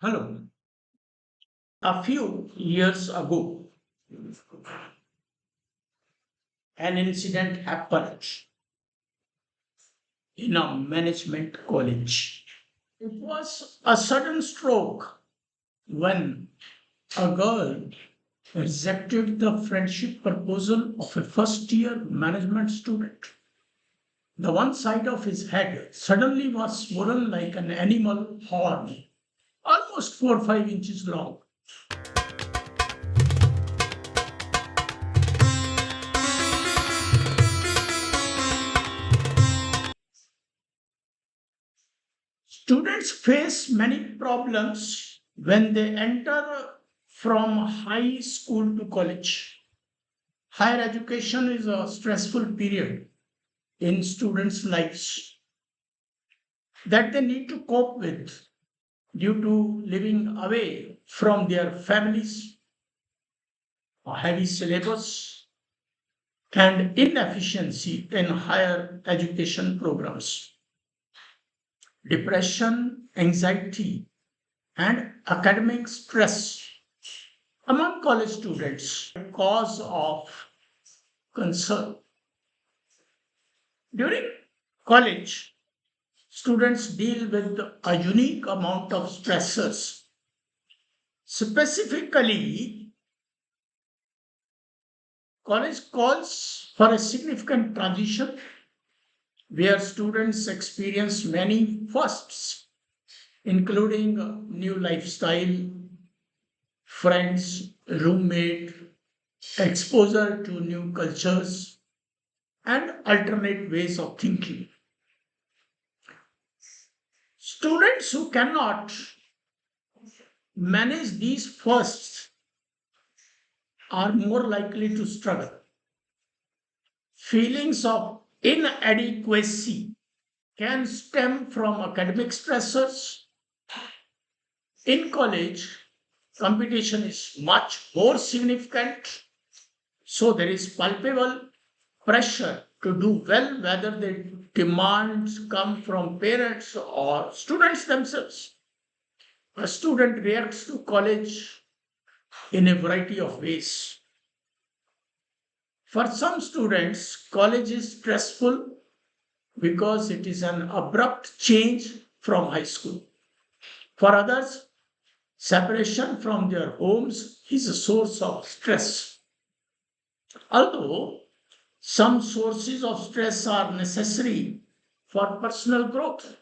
Hello. A few years ago, an incident happened in a management college. It was a sudden stroke when a girl rejected the friendship proposal of a first year management student. The one side of his head suddenly was swollen like an animal horn, almost 4 or 5 inches long. Students face many problems when they enter from high school to college. Higher education is a stressful period in students' lives that they need to cope with due to living away from their families, a heavy syllabus, and inefficiency in higher education programs. Depression, anxiety, and academic stress among college students a cause of concern. During college, students deal with a unique amount of stressors. Specifically, college calls for a significant transition where students experience many firsts, including new lifestyle, friends, roommate, exposure to new cultures, and alternate ways of thinking. Students who cannot manage these firsts are more likely to struggle. Feelings of inadequacy can stem from academic stressors. In college, competition is much more significant, so there is palpable pressure to do well, whether the demands come from parents or students themselves. A student reacts to college in a variety of ways. For some students, college is stressful because it is an abrupt change from high school. For others, separation from their homes is a source of stress. Although some sources of stress are necessary for personal growth,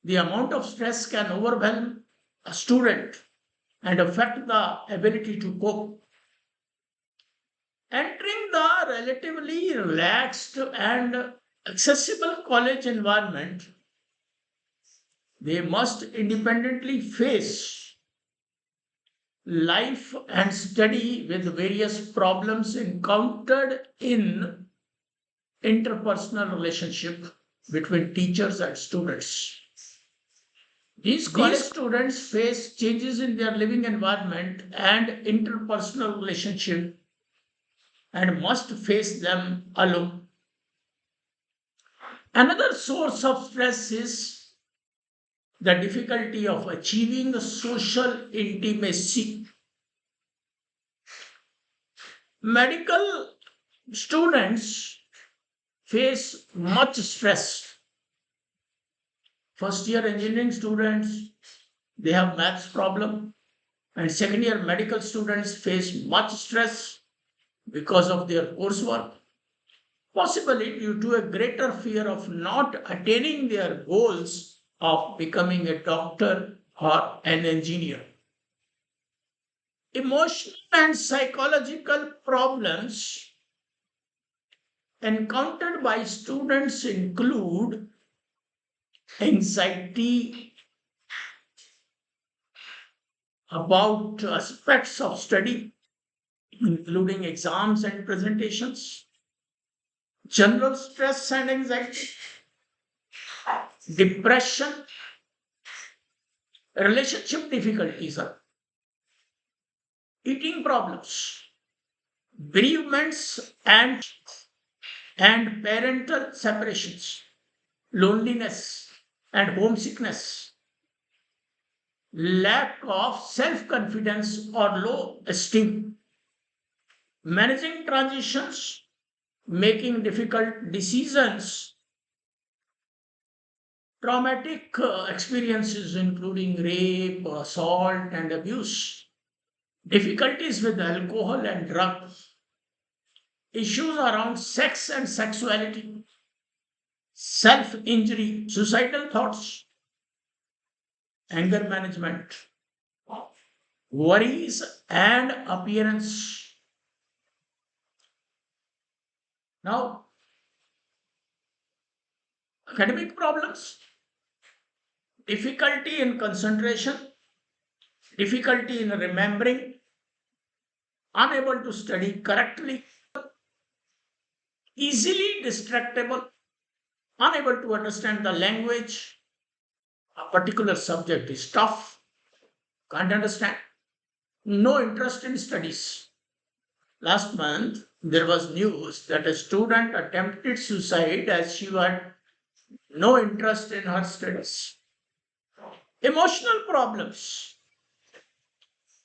the amount of stress can overwhelm a student and affect the ability to cope. Entering the relatively relaxed and accessible college environment, they must independently face life and study with various problems encountered in interpersonal relationship between teachers and students. These college students face changes in their living environment and interpersonal relationship and must face them alone. Another source of stress is the difficulty of achieving social intimacy. Medical students face much stress. First year engineering students, they have maths problem, and second year medical students face much stress because of their coursework, possibly due to a greater fear of not attaining their goals of becoming a doctor or an engineer. Emotional and psychological problems encountered by students include anxiety about aspects of study, including exams and presentations, general stress and anxiety, depression, relationship difficulties, eating problems, bereavements, and parental separations, loneliness, and homesickness. lack of self confidence, or low esteem, managing transitions, making difficult decisions, traumatic experiences including rape, assault, and abuse, difficulties with alcohol and drugs, issues around sex and sexuality, self injury, suicidal thoughts, anger management, worries, and appearance. Now, academic problems, difficulty in concentration, difficulty in remembering, unable to study correctly, easily distractible, unable to understand the language, a particular subject is tough, can't understand, no interest in studies. Last month, there was news that a student attempted suicide as she had no interest in her studies. Emotional problems,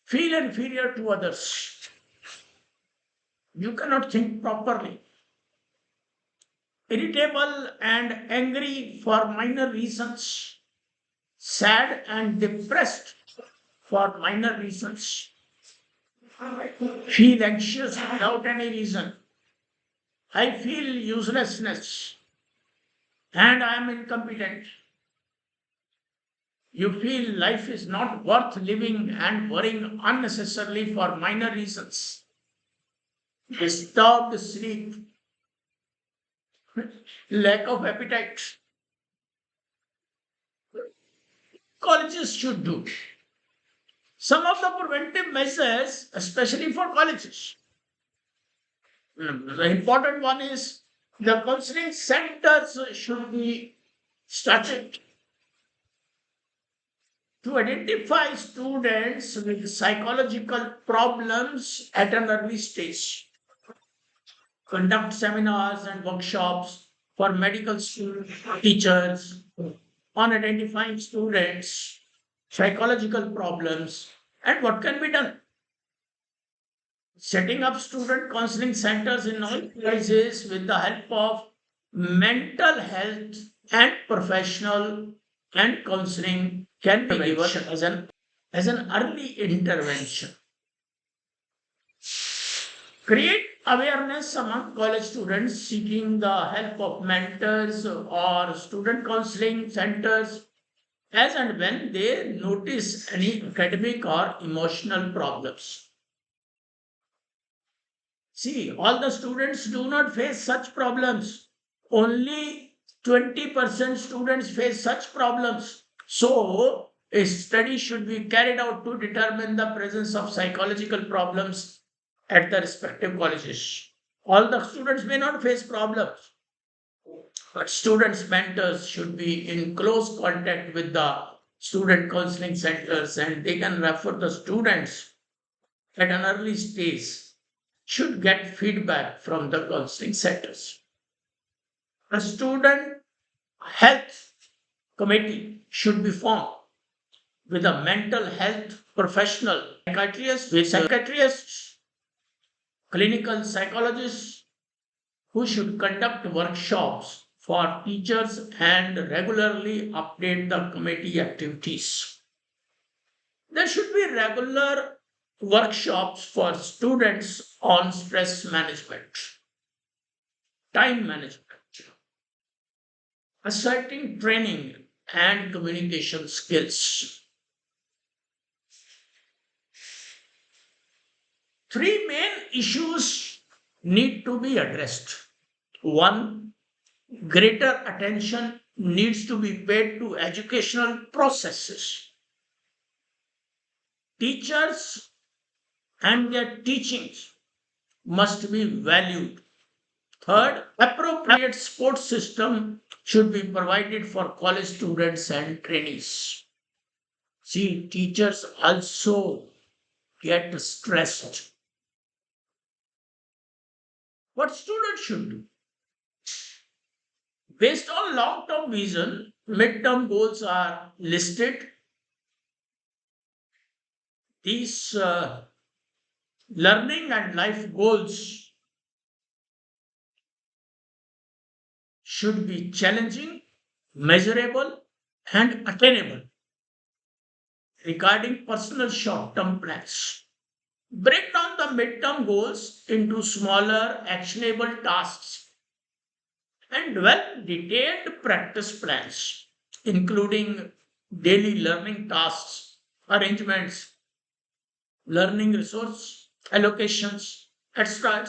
feel inferior to others, you cannot think properly, irritable and angry for minor reasons, sad and depressed for minor reasons, feel anxious without any reason. I feel uselessness and I am incompetent. You feel life is not worth living and worrying unnecessarily for minor reasons. Disturbed sleep, lack of appetite. Colleges should do some of the preventive measures, especially for colleges. The important one is the counseling centers should be started to identify students with psychological problems at an early stage, conduct seminars and workshops for medical school teachers on identifying students' psychological problems and what can be done. Setting up student counseling centers in all places with the help of mental health and professional and counseling can be given as an early intervention. Create awareness among college students seeking the help of mentors or student counseling centers as and when they notice any academic or emotional problems. See, all the students do not face such problems. Only 20% students face such problems. So, a study should be carried out to determine the presence of psychological problems at the respective colleges. All the students may not face problems, but students' mentors should be in close contact with the student counseling centers and they can refer the students at an early stage, should get feedback from the counseling centers. A student health committee should be formed with a mental health professional, psychiatrists, clinical psychologists who should conduct workshops for teachers and regularly update the committee activities. There should be regular workshops for students on stress management, time management, asserting training, and communication skills. Three main issues need to be addressed. One, greater attention needs to be paid to educational processes. Teachers and their teachings must be valued. Third, appropriate support system should be provided for college students and trainees. See, teachers also get stressed. What students should do? Based on long term vision, mid-term goals are listed These learning and life goals should be challenging, measurable, and attainable. Regarding personal short term plans, break down the midterm goals into smaller, actionable tasks and develop detailed practice plans, including daily learning tasks, arrangements, learning resource allocations, etc.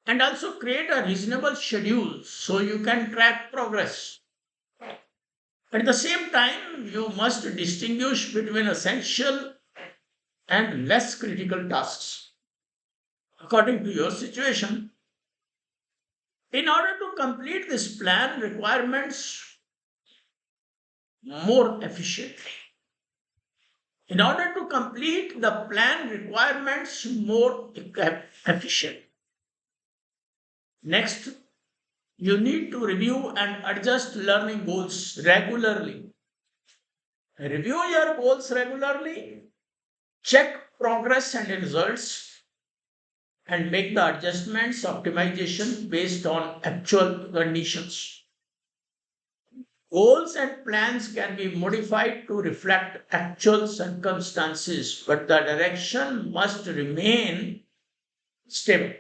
And also create a reasonable schedule so you can track progress. At the same time, you must distinguish between essential and less critical tasks according to your situation. In order to complete this plan requirements more efficiently. In order to complete the plan requirements more efficient. Next, you need to review and adjust learning goals regularly. Review your goals regularly, check progress and results, and make the adjustments, optimization based on actual conditions. Goals and plans can be modified to reflect actual circumstances, but the direction must remain stable.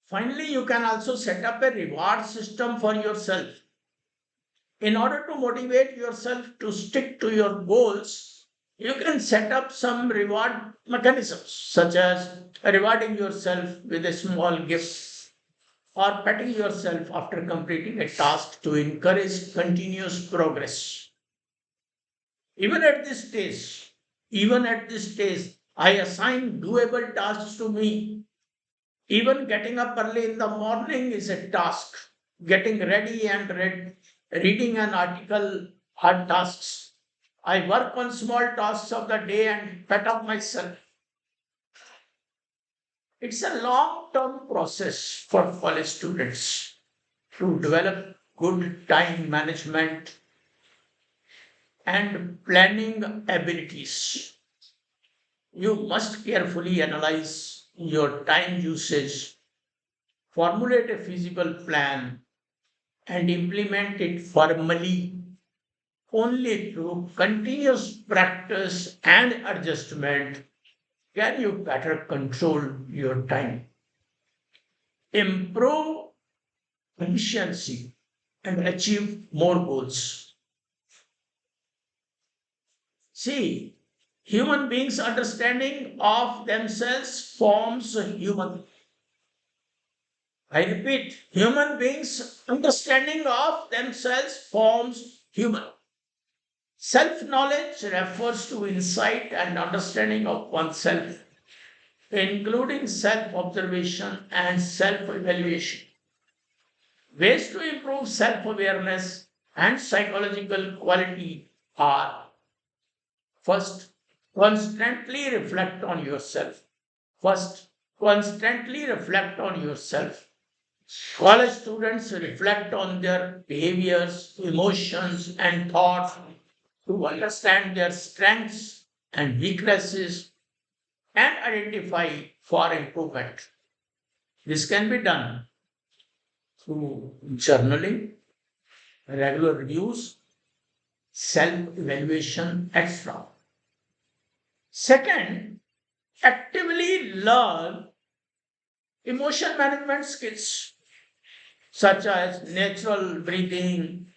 Finally, you can also set up a reward system for yourself. In order to motivate yourself to stick to your goals, you can set up some reward mechanisms, such as rewarding yourself with a small gift or patting yourself after completing a task to encourage continuous progress. Even at this stage, even at this stage, I assign doable tasks to me. Even getting up early in the morning is a task. Getting ready and reading an article are tasks. I work on small tasks of the day and pat up myself. It's a long term process for college students to develop good time management and planning abilities. You must carefully analyze your time usage, formulate a feasible plan, and implement it formally. Only through continuous practice and adjustment can you better control your time, improve efficiency, and achieve more goals. See, human beings' understanding of themselves forms a human. I repeat, human beings' understanding of themselves forms human. Self knowledge refers to insight and understanding of oneself, including self observation and self evaluation. Ways to improve self awareness and psychological quality are: first, constantly reflect on yourself. First, constantly reflect on yourself. College students reflect on their behaviors, emotions, and thoughts to understand their strengths and weaknesses and identify for improvement. This can be done through journaling, regular reviews, self evaluation, etc. Second, actively learn emotion management skills such as natural breathing,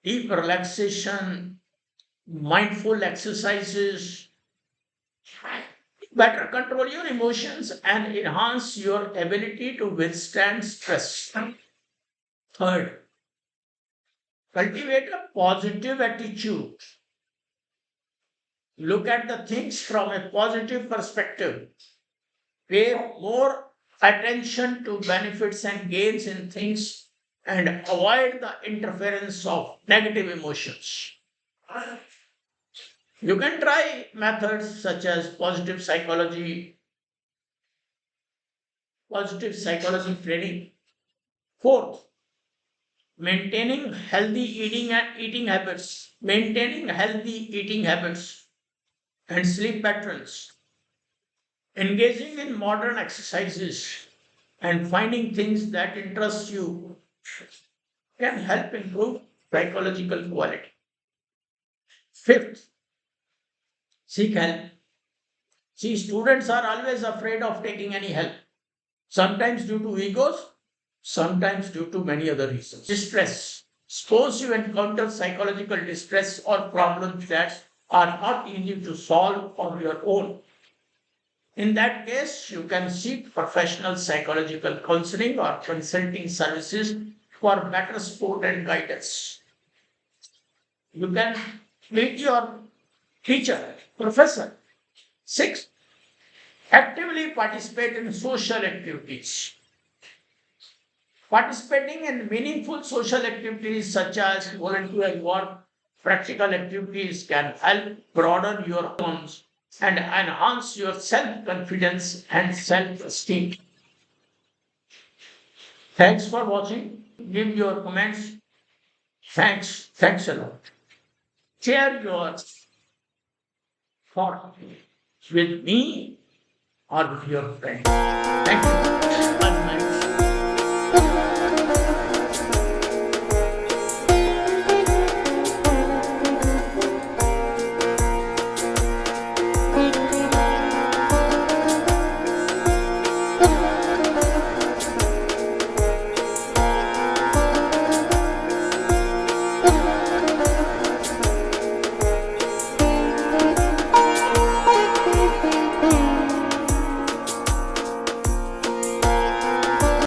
deep relaxation, mindful exercises. Better control your emotions and enhance your ability to withstand stress. Third, cultivate a positive attitude. Look at the things from a positive perspective. Pay more attention to benefits and gains in things and avoid the interference of negative emotions. You can try methods such as positive psychology training. Fourth, maintaining healthy eating habits. Maintaining healthy eating habits. and sleep patterns. Engaging in modern exercises and finding things that interest you can help improve psychological quality. Fifth, seek help. See, students are always afraid of taking any help, sometimes due to egos, sometimes due to many other reasons. Distress. Suppose you encounter psychological distress or problems that are not easy to solve on your own. In that case, you can seek professional psychological counseling or consulting services for better support and guidance. You can meet your teacher, professor. Six, actively participate in social activities. Participating in meaningful social activities such as volunteer work, practical activities can help broaden your horizons and enhance your self confidence and self esteem. Thanks for watching. Give your comments. Thanks a lot. Share your thought with me or with your friend. Thank you. Bye.